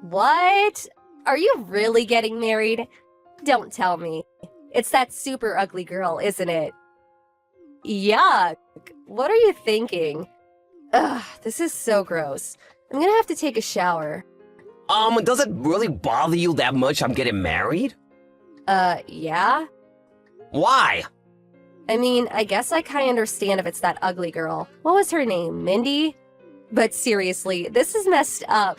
What? Are you really getting married? Don't tell me. It's that super ugly girl, isn't it? Yuck! What are you thinking? Ugh, this is so gross. I'm gonna have to take a shower. Does it really bother you that much I'm getting married? Yeah? Why? I mean, I guess I kinda understand if it's that ugly girl. What was her name, Mindy? But seriously, this is messed up.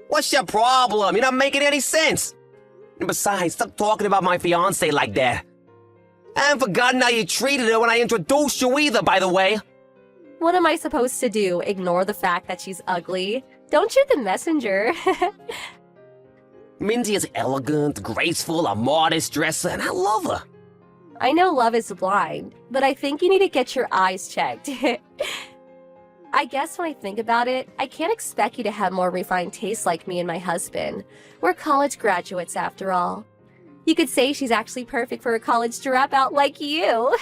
What's your problem? You're not making any sense. And besides, stop talking about my fiancé like that. I haven't forgotten how you treated her when I introduced you either, by the way. What am I supposed to do? Ignore the fact that she's ugly? Don't shoot the messenger. Mindy is elegant, graceful, a modest dresser, and I love her. I know love is blind, but I think you need to get your eyes checked. I guess when I think about it, I can't expect you to have more refined tastes like me and my husband. We're college graduates after all. You could say she's actually perfect for a college dropout like you.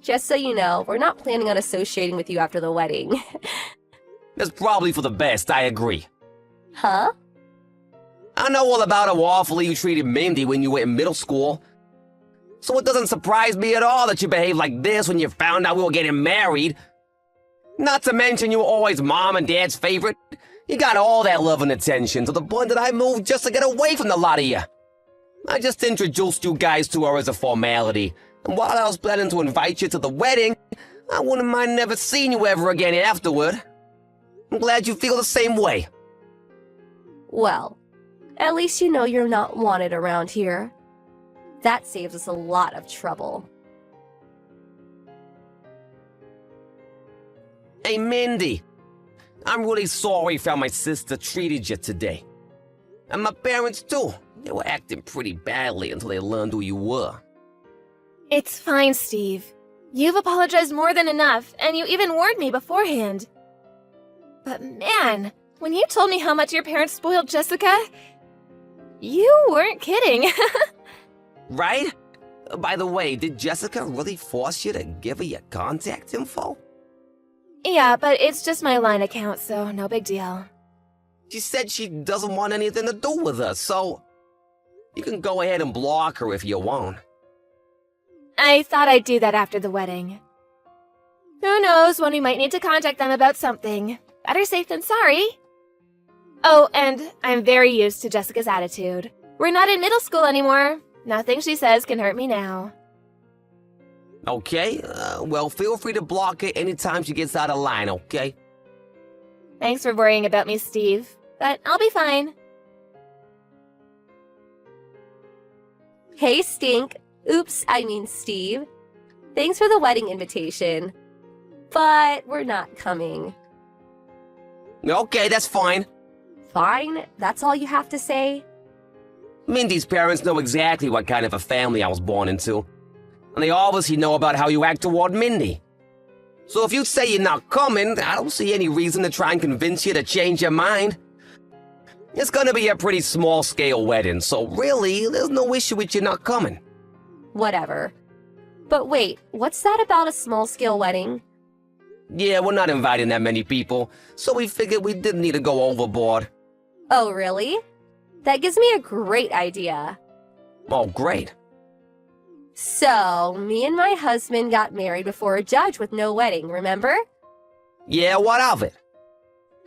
Just so you know, we're not planning on associating with you after the wedding. That's probably for the best, I agree. Huh? I know all about how awfully you treated Mindy when you were in middle school. So it doesn't surprise me at all that you behaved like this when you found out we were getting married. Not to mention you were always Mom and Dad's favorite. You got all that love and attention to the point that I moved just to get away from the lot of you. I just introduced you guys to her as a formality, and while I was planning to invite you to the wedding, I wouldn't mind never seeing you ever again afterward. I'm glad you feel the same way. Well, at least you know you're not wanted around here. That saves us a lot of trouble. Hey, Mindy. I'm really sorry for how my sister treated you today. And my parents, too. They were acting pretty badly until they learned who you were. It's fine, Steve. You've apologized more than enough, and you even warned me beforehand. But man, when you told me how much your parents spoiled Jessica, you weren't kidding. Right? By the way, did Jessica really force you to give her your contact info? Yeah, but it's just my line account, so no big deal. She said she doesn't want anything to do with us, so you can go ahead and block her if you want. I thought I'd do that after the wedding. Who knows when we might need to contact them about something. Better safe than sorry. Oh, and I'm very used to Jessica's attitude. We're not in middle school anymore. Nothing she says can hurt me now. Okay, well, feel free to block her anytime she gets out of line, okay? Thanks for worrying about me, Steve. But I'll be fine. Hey, Stink. Oops, I mean Steve. Thanks for the wedding invitation. But we're not coming. Okay, that's fine. Fine? That's all you have to say? Mindy's parents know exactly what kind of a family I was born into. And they obviously know about how you act toward Mindy. So if you say you're not coming, I don't see any reason to try and convince you to change your mind. It's gonna be a pretty small-scale wedding, so really, there's no issue with you not coming. Whatever. But wait, what's that about a small-scale wedding? Yeah, we're not inviting that many people, so we figured we didn't need to go overboard. Oh, really? That gives me a great idea. Oh, great. So, me and my husband got married before a judge with no wedding, remember? Yeah, what of it?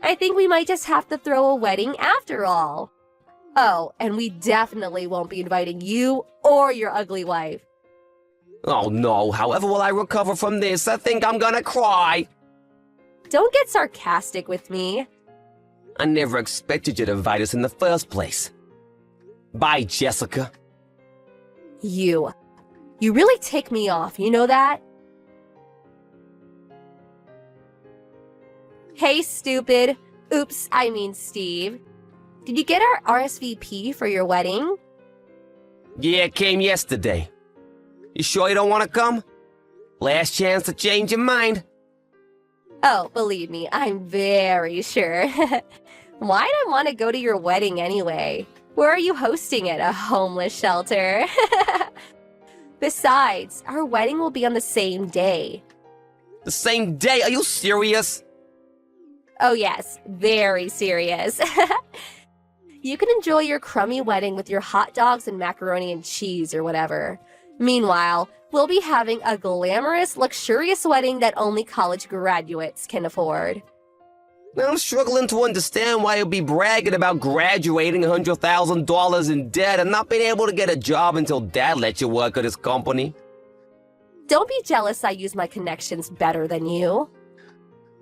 I think we might just have to throw a wedding after all. Oh, and we definitely won't be inviting you or your ugly wife. Oh no, however will I recover from this? I think I'm gonna cry. Don't get sarcastic with me. I never expected you to invite us in the first place. Bye, Jessica. You really tick me off, you know that? Hey, stupid. Oops, I mean Steve. Did you get our RSVP for your wedding? Yeah, it came yesterday. You sure you don't want to come? Last chance to change your mind. Oh, believe me, I'm very sure. Why'd I want to go to your wedding anyway? Where are you hosting it? A homeless shelter? Besides, our wedding will be on the same day. The same day? Are you serious? Oh yes, very serious. You can enjoy your crummy wedding with your hot dogs and macaroni and cheese or whatever. Meanwhile, we'll be having a glamorous, luxurious wedding that only college graduates can afford. I'm struggling to understand why you'll be bragging about graduating $100,000 in debt and not being able to get a job until Dad lets you work at his company. Don't be jealous I use my connections better than you.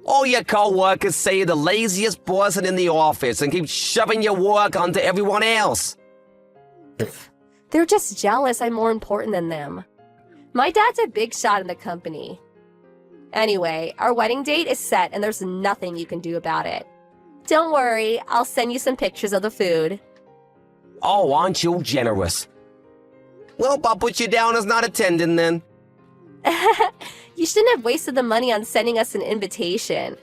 All your co-workers say you're the laziest person in the office and keep shoving your work onto everyone else. They're just jealous I'm more important than them. My dad's a big shot in the company. Anyway, our wedding date is set and there's nothing you can do about it. Don't worry, I'll send you some pictures of the food. Oh, aren't you generous? Well, I'll put you down as not attending then. You shouldn't have wasted the money on sending us an invitation.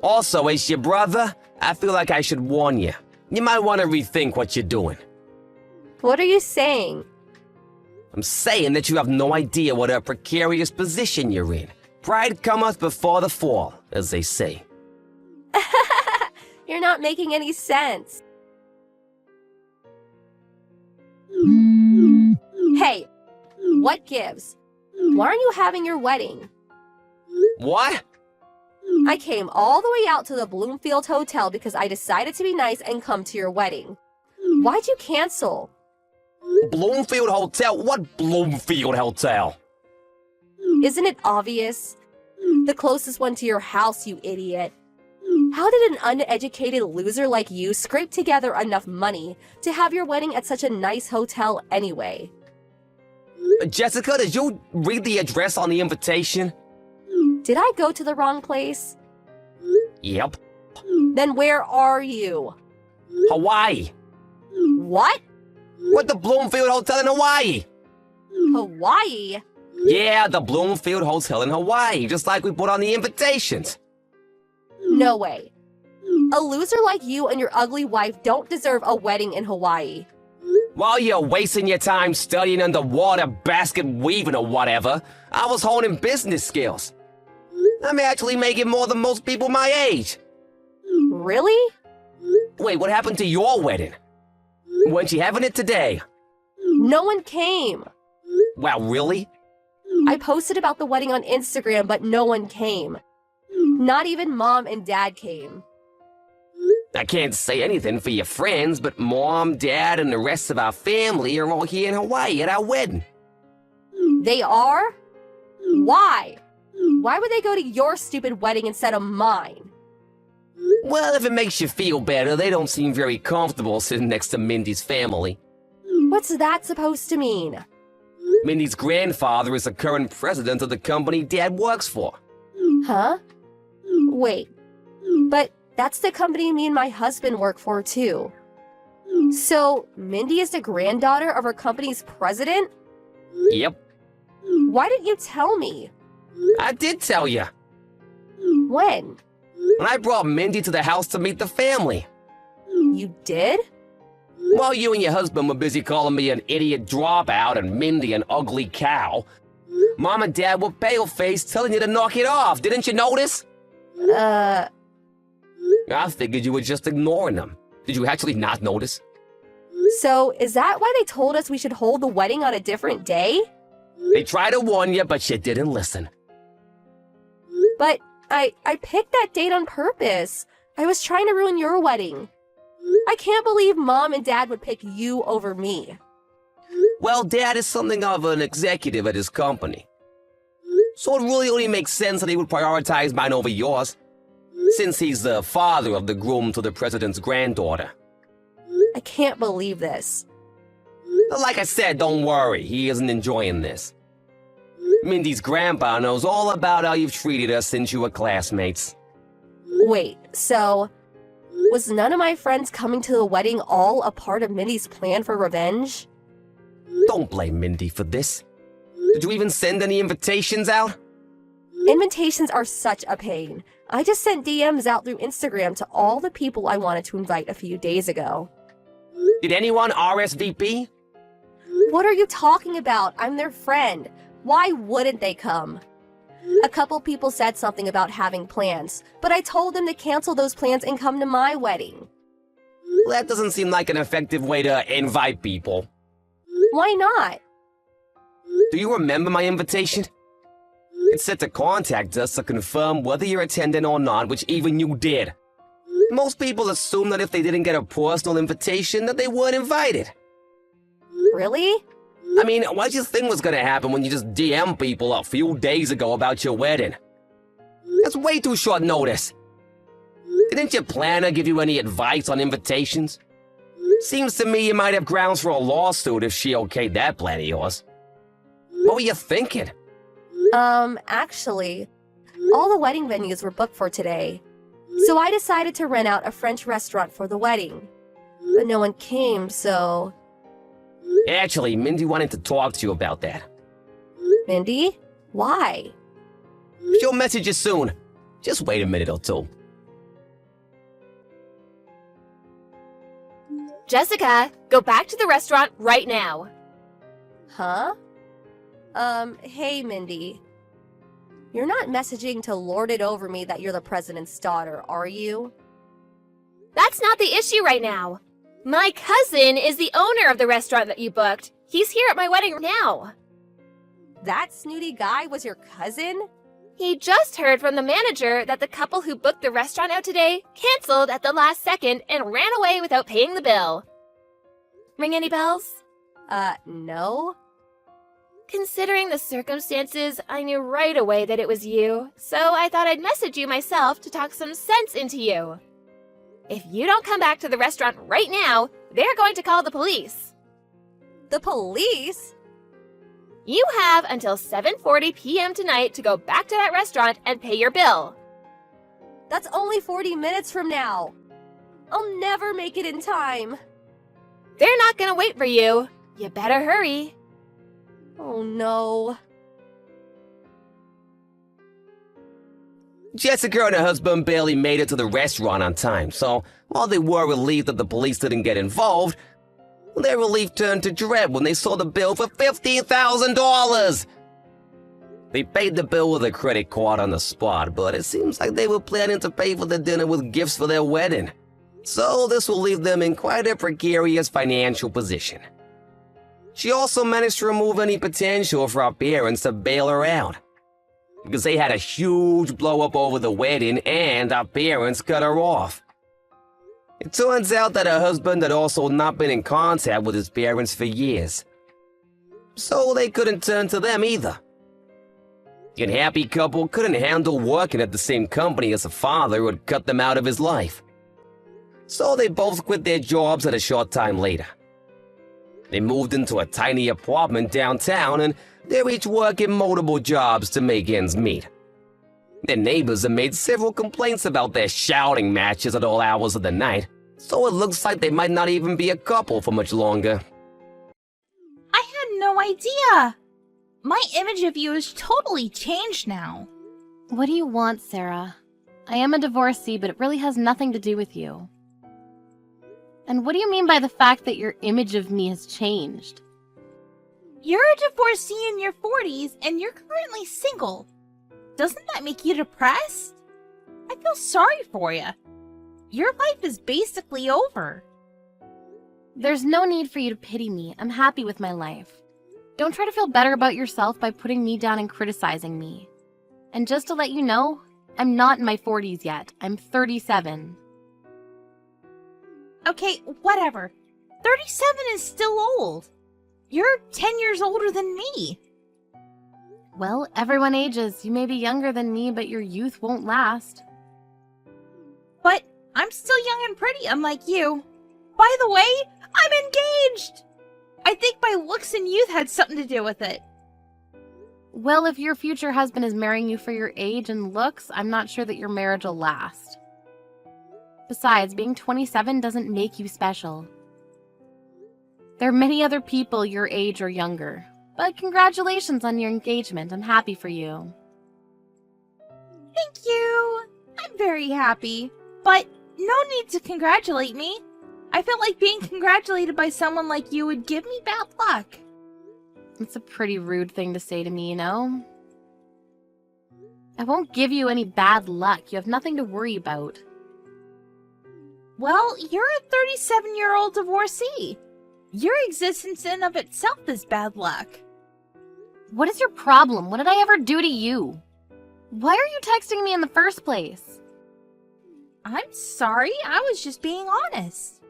Also, as your brother, I feel like I should warn you. You might want to rethink what you're doing. What are you saying? I'm saying that you have no idea what a precarious position you're in. Pride cometh before the fall, as they say. You're not making any sense. Hey, what gives? Why aren't you having your wedding? What? I came all the way out to the Bloomfield Hotel because I decided to be nice and come to your wedding. Why'd you cancel? Bloomfield Hotel? What Bloomfield Hotel? Isn't it obvious? The closest one to your house, you idiot. How did an uneducated loser like you scrape together enough money to have your wedding at such a nice hotel anyway? Jessica, did you read the address on the invitation? Did I go to the wrong place? Yep. Then where are you? Hawaii. What? What, the Bloomfield Hotel in Hawaii? Hawaii? Yeah, the Bloomfield Hotel in Hawaii, just like we put on the invitations. No way. A loser like you and your ugly wife don't deserve a wedding in Hawaii. While you're wasting your time studying underwater basket weaving or whatever, I was honing business skills. I'm actually making more than most people my age. Really? Wait, what happened to your wedding? Weren't you having it today? No one came. Wow, really? I posted about the wedding on Instagram, but no one came. Not even Mom and Dad came. I can't say anything for your friends, but Mom, Dad, and the rest of our family are all here in Hawaii at our wedding. They are? Why? Why would they go to your stupid wedding instead of mine? Well, if it makes you feel better, they don't seem very comfortable sitting next to Mindy's family. What's that supposed to mean? Mindy's grandfather is the current president of the company Dad works for. Huh? Wait, but that's the company me and my husband work for too. So, Mindy is the granddaughter of our company's president? Yep, Why didn't you tell me? I did tell you. When? When I brought Mindy to the house to meet the family. You did? While you and your husband were busy calling me an idiot dropout and Mindy an ugly cow, Mom and Dad were pale-faced telling you to knock it off. Didn't you notice? I figured you were just ignoring them. Did you actually not notice? So, is that why they told us we should hold the wedding on a different day? They tried to warn you, but you didn't listen. But I picked that date on purpose. I was trying to ruin your wedding. I can't believe Mom and Dad would pick you over me. Well, Dad is something of an executive at his company. So it really only makes sense that he would prioritize mine over yours, since he's the father of the groom to the president's granddaughter. I can't believe this. Like I said, don't worry, he isn't enjoying this. Mindy's grandpa knows all about how you've treated us since you were classmates. Wait, so was none of my friends coming to the wedding all a part of Mindy's plan for revenge? Don't blame Mindy for this. Did you even send any invitations out? Invitations are such a pain. I just sent DMs out through Instagram to all the people I wanted to invite a few days ago. Did anyone RSVP? What are you talking about? I'm their friend. Why wouldn't they come? A couple people said something about having plans, but I told them to cancel those plans and come to my wedding. That doesn't seem like an effective way to invite people. Why not? Do you remember my invitation? It said to contact us to confirm whether you're attending or not, which even you did. Most people assume that if they didn't get a personal invitation, that they weren't invited. Really? I mean, what did you think was gonna happen when you just DM people a few days ago about your wedding? That's way too short notice. Didn't your planner give you any advice on invitations? Seems to me you might have grounds for a lawsuit if she okayed that plan of yours. What were you thinking? Actually, all the wedding venues were booked for today. So I decided to rent out a French restaurant for the wedding. But no one came, so... Actually, Mindy wanted to talk to you about that. Mindy? Why? She'll message you soon. Just wait a minute or two. Jessica, go back to the restaurant right now. Huh? Hey, Mindy. You're not messaging to lord it over me that you're the president's daughter, are you? That's not the issue right now. My cousin is the owner of the restaurant that you booked. He's here at my wedding now. That snooty guy was your cousin? He just heard from the manager that the couple who booked the restaurant out today canceled at the last second and ran away without paying the bill. Ring any bells? No. Considering the circumstances, I knew right away that it was you, so I thought I'd message you myself to talk some sense into you. If you don't come back to the restaurant right now, they're going to call the police. The police? You have until 7:40 p.m. tonight to go back to that restaurant and pay your bill. That's only 40 minutes from now. I'll never make it in time. They're not gonna wait for you. You better hurry. Oh no. Jessica and her husband barely made it to the restaurant on time, so while they were relieved that the police didn't get involved, their relief turned to dread when they saw the bill for $15,000. They paid the bill with a credit card on the spot, but it seems like they were planning to pay for the dinner with gifts for their wedding. So this will leave them in quite a precarious financial position. She also managed to remove any potential for our parents to bail her out, because they had a huge blow-up over the wedding and our parents cut her off. It turns out that her husband had also not been in contact with his parents for years, so they couldn't turn to them either. The unhappy couple couldn't handle working at the same company as a father who had cut them out of his life, so they both quit their jobs at a short time later. They moved into a tiny apartment downtown, and they're each working multiple jobs to make ends meet. Their neighbors have made several complaints about their shouting matches at all hours of the night, so it looks like they might not even be a couple for much longer. I had no idea! My image of you is totally changed now. What do you want, Sara? I am a divorcee, but it really has nothing to do with you. And what do you mean by the fact that your image of me has changed? You're a divorcee in your 40s and you're currently single. Doesn't that make you depressed? I feel sorry for you. Your life is basically over. There's no need for you to pity me. I'm happy with my life. Don't try to feel better about yourself by putting me down and criticizing me. And just to let you know, I'm not in my 40s yet. I'm 37. Okay, whatever. 37 is still old. You're 10 years older than me. Well, everyone ages. You may be younger than me, but your youth won't last. But I'm still young and pretty, unlike you. By the way, I'm engaged! I think my looks and youth had something to do with it. Well, if your future husband is marrying you for your age and looks, I'm not sure that your marriage will last. Besides, being 27 doesn't make you special. There are many other people your age or younger. But congratulations on your engagement. I'm happy for you. Thank you. I'm very happy. But no need to congratulate me. I felt like being congratulated by someone like you would give me bad luck. It's a pretty rude thing to say to me, you know? I won't give you any bad luck. You have nothing to worry about. Well, you're a 37-year-old divorcee. Your existence in of itself is bad luck. What is your problem? What did I ever do to you? Why are you texting me in the first place? I'm sorry, I was just being honest.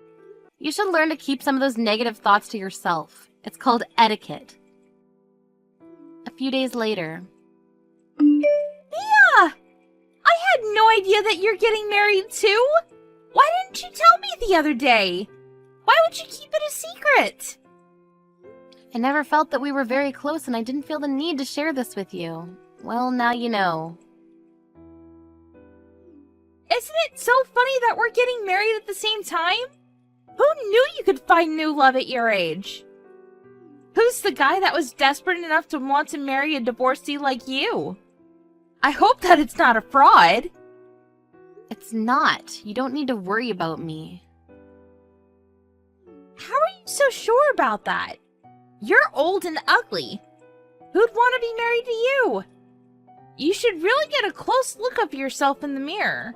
You should learn to keep some of those negative thoughts to yourself. It's called etiquette. A few days later. Mia! I had no idea that you're getting married too. Why didn't you tell me the other day? Why would you keep it a secret? I never felt that we were very close and I didn't feel the need to share this with you. Well, now you know. Isn't it so funny that we're getting married at the same time? Who knew you could find new love at your age? Who's the guy that was desperate enough to want to marry a divorcee like you? I hope that it's not a fraud. It's not. You don't need to worry about me. How are you so sure about that? You're old and ugly. Who'd want to be married to you? You should really get a close look of yourself in the mirror.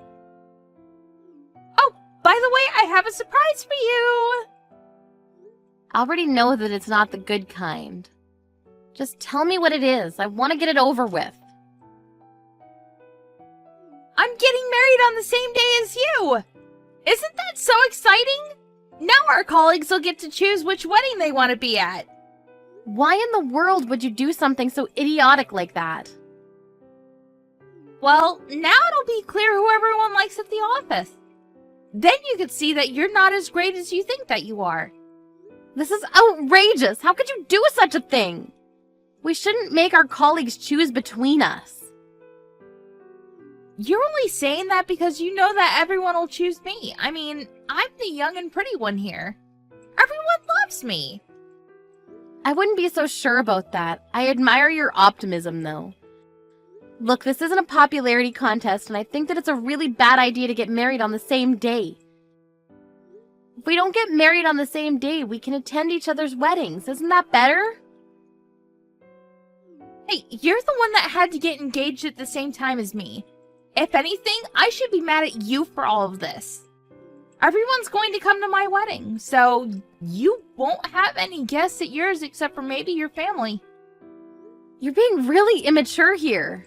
Oh, by the way, I have a surprise for you. I already know that it's not the good kind. Just tell me what it is. I want to get it over with. I'm getting married on the same day as you. Isn't that so exciting? Now our colleagues will get to choose which wedding they want to be at. Why in the world would you do something so idiotic like that? Well, now it'll be clear who everyone likes at the office. Then you could see that you're not as great as you think that you are. This is outrageous! How could you do such a thing? We shouldn't make our colleagues choose between us. You're only saying that because you know that everyone will choose me. I mean, I'm the young and pretty one here. Everyone loves me. I wouldn't be so sure about that. I admire your optimism, though. Look, this isn't a popularity contest, and I think that it's a really bad idea to get married on the same day. If we don't get married on the same day, we can attend each other's weddings. Isn't that better? Hey, you're the one that had to get engaged at the same time as me. If anything, I should be mad at you for all of this. Everyone's going to come to my wedding, so you won't have any guests at yours except for maybe your family. You're being really immature here.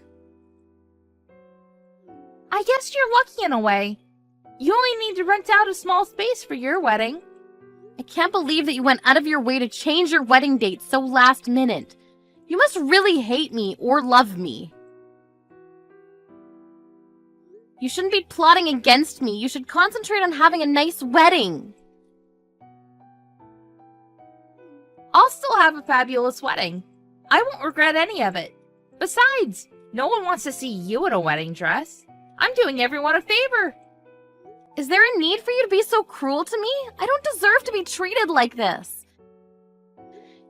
I guess you're lucky in a way. You only need to rent out a small space for your wedding. I can't believe that you went out of your way to change your wedding date so last minute. You must really hate me or love me. You shouldn't be plotting against me. You should concentrate on having a nice wedding. I'll still have a fabulous wedding. I won't regret any of it. Besides, no one wants to see you in a wedding dress. I'm doing everyone a favor. Is there a need for you to be so cruel to me? I don't deserve to be treated like this.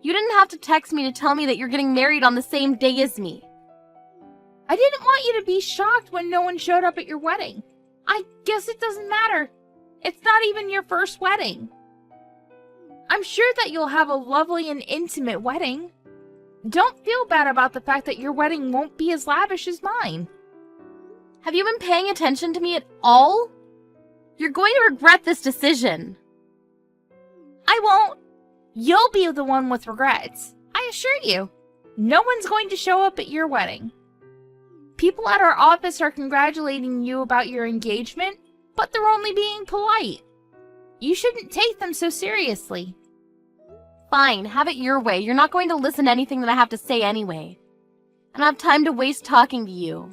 You didn't have to text me to tell me that you're getting married on the same day as me. I didn't want you to be shocked when no one showed up at your wedding. I guess it doesn't matter. It's not even your first wedding. I'm sure that you'll have a lovely and intimate wedding. Don't feel bad about the fact that your wedding won't be as lavish as mine. Have you been paying attention to me at all? You're going to regret this decision. I won't. You'll be the one with regrets. I assure you. No one's going to show up at your wedding. People at our office are congratulating you about your engagement, but they're only being polite. You shouldn't take them so seriously. Fine, have it your way. You're not going to listen to anything that I have to say anyway. I don't have time to waste talking to you.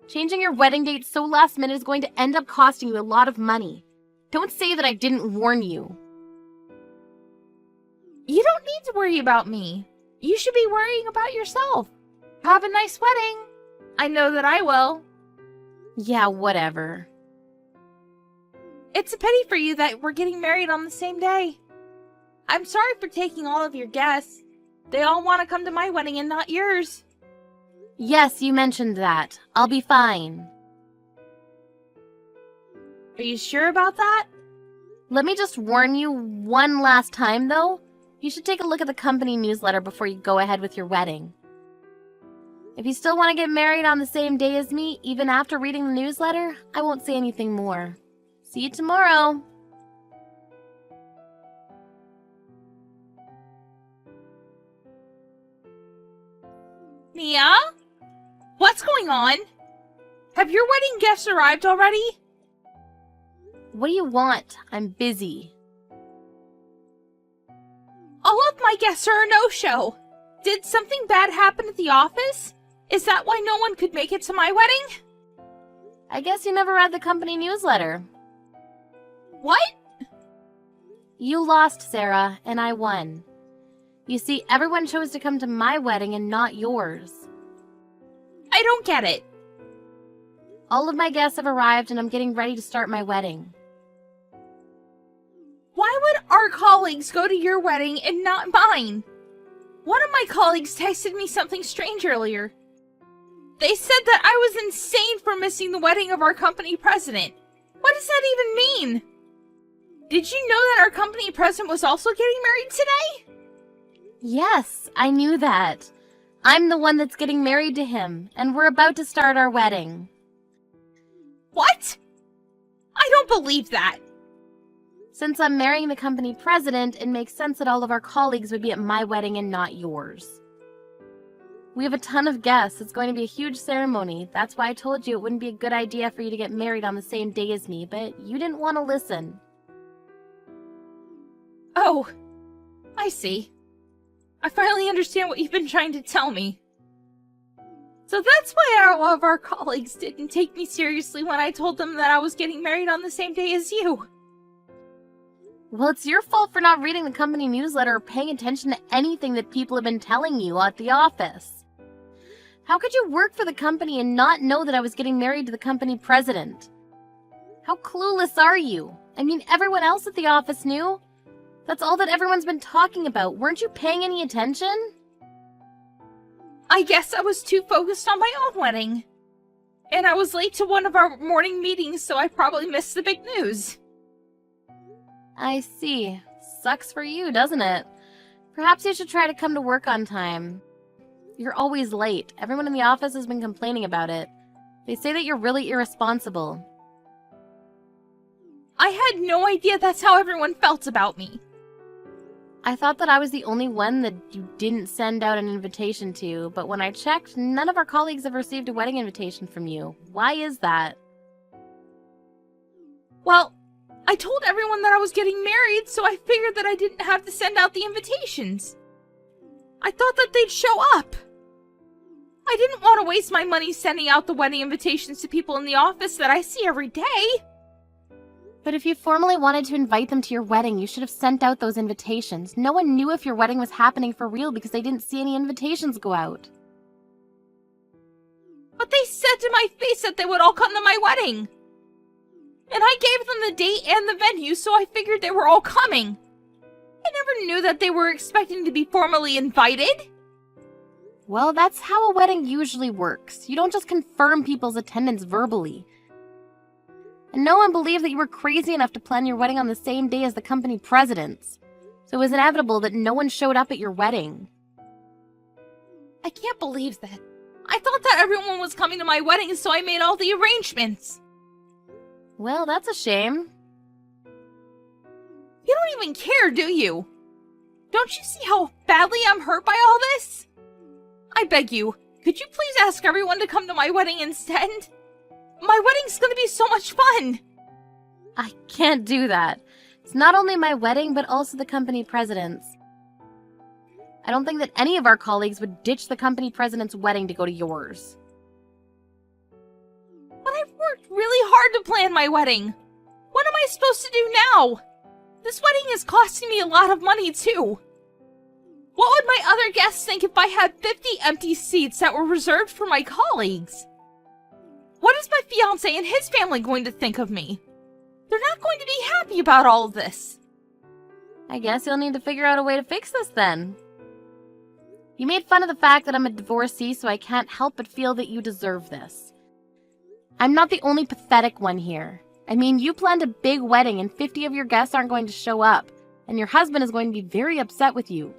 Changing your wedding date so last minute is going to end up costing you a lot of money. Don't say that I didn't warn you. You don't need to worry about me. You should be worrying about yourself. Have a nice wedding. I know that I will. Yeah, whatever. It's a pity for you that we're getting married on the same day. I'm sorry for taking all of your guests. They all want to come to my wedding and not yours. Yes, you mentioned that. I'll be fine. Are you sure about that? Let me just warn you one last time, though. You should take a look at the company newsletter before you go ahead with your wedding. If you still want to get married on the same day as me, even after reading the newsletter, I won't say anything more. See you tomorrow. Mia? What's going on? Have your wedding guests arrived already? What do you want? I'm busy. All of my guests are a no-show. Did something bad happen at the office? Is that why no one could make it to my wedding? I guess you never read the company newsletter. What? You lost, Sara, and I won. You see, everyone chose to come to my wedding and not yours. I don't get it. All of my guests have arrived and I'm getting ready to start my wedding. Why would our colleagues go to your wedding and not mine? One of my colleagues texted me something strange earlier. They said that I was insane for missing the wedding of our company president. What does that even mean? Did you know that our company president was also getting married today? Yes, I knew that. I'm the one that's getting married to him, and we're about to start our wedding. What? I don't believe that. Since I'm marrying the company president, it makes sense that all of our colleagues would be at my wedding and not yours. We have a ton of guests. It's going to be a huge ceremony. That's why I told you it wouldn't be a good idea for you to get married on the same day as me, but you didn't want to listen. Oh, I see. I finally understand what you've been trying to tell me. So that's why all of our colleagues didn't take me seriously when I told them that I was getting married on the same day as you. Well, it's your fault for not reading the company newsletter or paying attention to anything that people have been telling you at the office. How could you work for the company and not know that I was getting married to the company president? How clueless are you? I mean, everyone else at the office knew. That's all that everyone's been talking about. Weren't you paying any attention? I guess I was too focused on my own wedding. And I was late to one of our morning meetings, so I probably missed the big news. I see. Sucks for you, doesn't it? Perhaps you should try to come to work on time. You're always late. Everyone in the office has been complaining about it. They say that you're really irresponsible. I had no idea that's how everyone felt about me. I thought that I was the only one that you didn't send out an invitation to, but when I checked, none of our colleagues have received a wedding invitation from you. Why is that? Well, I told everyone that I was getting married, so I figured that I didn't have to send out the invitations. I thought that they'd show up. I didn't want to waste my money sending out the wedding invitations to people in the office that I see every day. But if you formally wanted to invite them to your wedding, you should have sent out those invitations. No one knew if your wedding was happening for real because they didn't see any invitations go out. But they said to my face that they would all come to my wedding. And I gave them the date and the venue, so I figured they were all coming. I never knew that they were expecting to be formally invited. Well, that's how a wedding usually works. You don't just confirm people's attendance verbally. And no one believed that you were crazy enough to plan your wedding on the same day as the company president's. So it was inevitable that no one showed up at your wedding. I can't believe that. I thought that everyone was coming to my wedding, so I made all the arrangements. Well, that's a shame. You don't even care, do you? Don't you see how badly I'm hurt by all this? I beg you, could you please ask everyone to come to my wedding instead? My wedding's gonna be so much fun! I can't do that. It's not only my wedding, but also the company president's. I don't think that any of our colleagues would ditch the company president's wedding to go to yours. But I've worked really hard to plan my wedding. What am I supposed to do now? This wedding is costing me a lot of money, too. What would my other guests think if I had 50 empty seats that were reserved for my colleagues? What is my fiancé and his family going to think of me? They're not going to be happy about all of this. I guess you'll need to figure out a way to fix this then. You made fun of the fact that I'm a divorcee, so I can't help but feel that you deserve this. I'm not the only pathetic one here. I mean, you planned a big wedding and 50 of your guests aren't going to show up, and your husband is going to be very upset with you.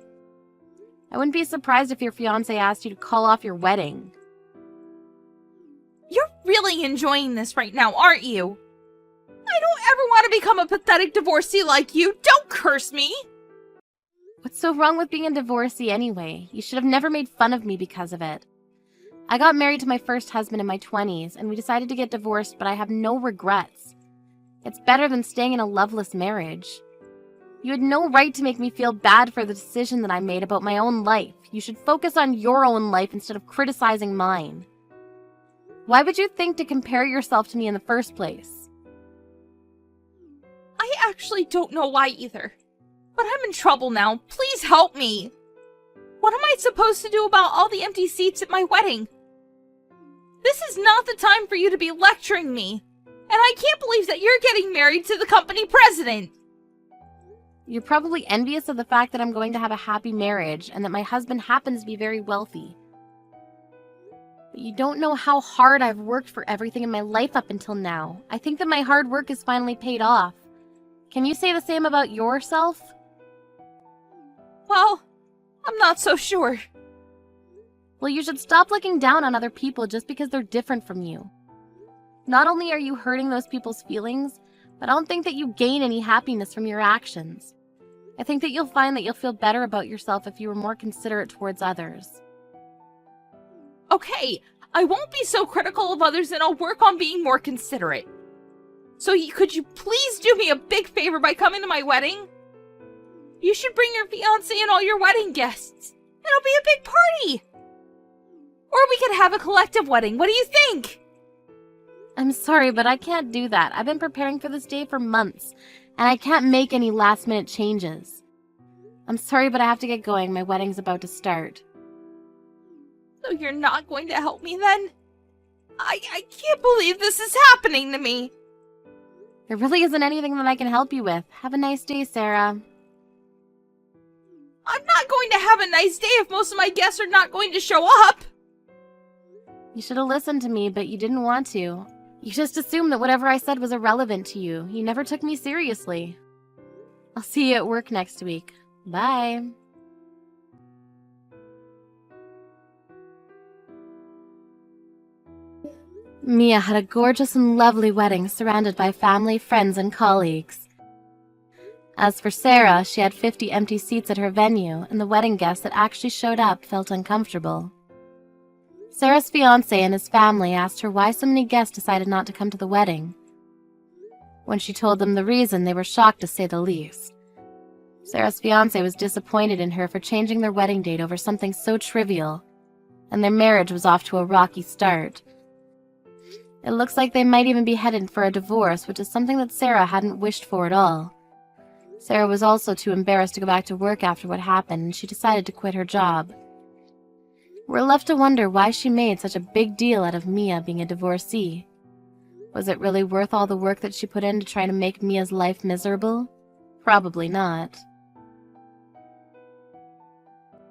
I wouldn't be surprised if your fiancé asked you to call off your wedding. You're really enjoying this right now, aren't you? I don't ever want to become a pathetic divorcee like you. Don't curse me. What's so wrong with being a divorcee anyway? You should have never made fun of me because of it. I got married to my first husband in my 20s, and we decided to get divorced, but I have no regrets. It's better than staying in a loveless marriage. You had no right to make me feel bad for the decision that I made about my own life. You should focus on your own life instead of criticizing mine. Why would you think to compare yourself to me in the first place? I actually don't know why either. But I'm in trouble now. Please help me. What am I supposed to do about all the empty seats at my wedding? This is not the time for you to be lecturing me. And I can't believe that you're getting married to the company president. You're probably envious of the fact that I'm going to have a happy marriage and that my husband happens to be very wealthy. But you don't know how hard I've worked for everything in my life up until now. I think that my hard work is finally paid off. Can you say the same about yourself? Well, I'm not so sure. Well, you should stop looking down on other people just because they're different from you. Not only are you hurting those people's feelings, but I don't think that you gain any happiness from your actions. I think that you'll find that you'll feel better about yourself if you were more considerate towards others. Okay, I won't be so critical of others and I'll work on being more considerate. So could you please do me a big favor by coming to my wedding? You should bring your fiancé and all your wedding guests. It'll be a big party. Or we could have a collective wedding. What do you think? I'm sorry, but I can't do that. I've been preparing for this day for months, and I can't make any last-minute changes. I'm sorry, but I have to get going. My wedding's about to start. So you're not going to help me then? I can't believe this is happening to me. There really isn't anything that I can help you with. Have a nice day, Sarah. I'm not going to have a nice day if most of my guests are not going to show up. You should have listened to me, but you didn't want to. You just assumed that whatever I said was irrelevant to you. You never took me seriously. I'll see you at work next week. Bye. Mia had a gorgeous and lovely wedding surrounded by family, friends, and colleagues. As for Sara, she had 50 empty seats at her venue, and the wedding guests that actually showed up felt uncomfortable. Sara's fiancé and his family asked her why so many guests decided not to come to the wedding. When she told them the reason, they were shocked to say the least. Sara's fiancé was disappointed in her for changing their wedding date over something so trivial, and their marriage was off to a rocky start. It looks like they might even be headed for a divorce, which is something that Sara hadn't wished for at all. Sara was also too embarrassed to go back to work after what happened, and she decided to quit her job. We're left to wonder why she made such a big deal out of Mia being a divorcee. Was it really worth all the work that she put in to try to make Mia's life miserable? Probably not.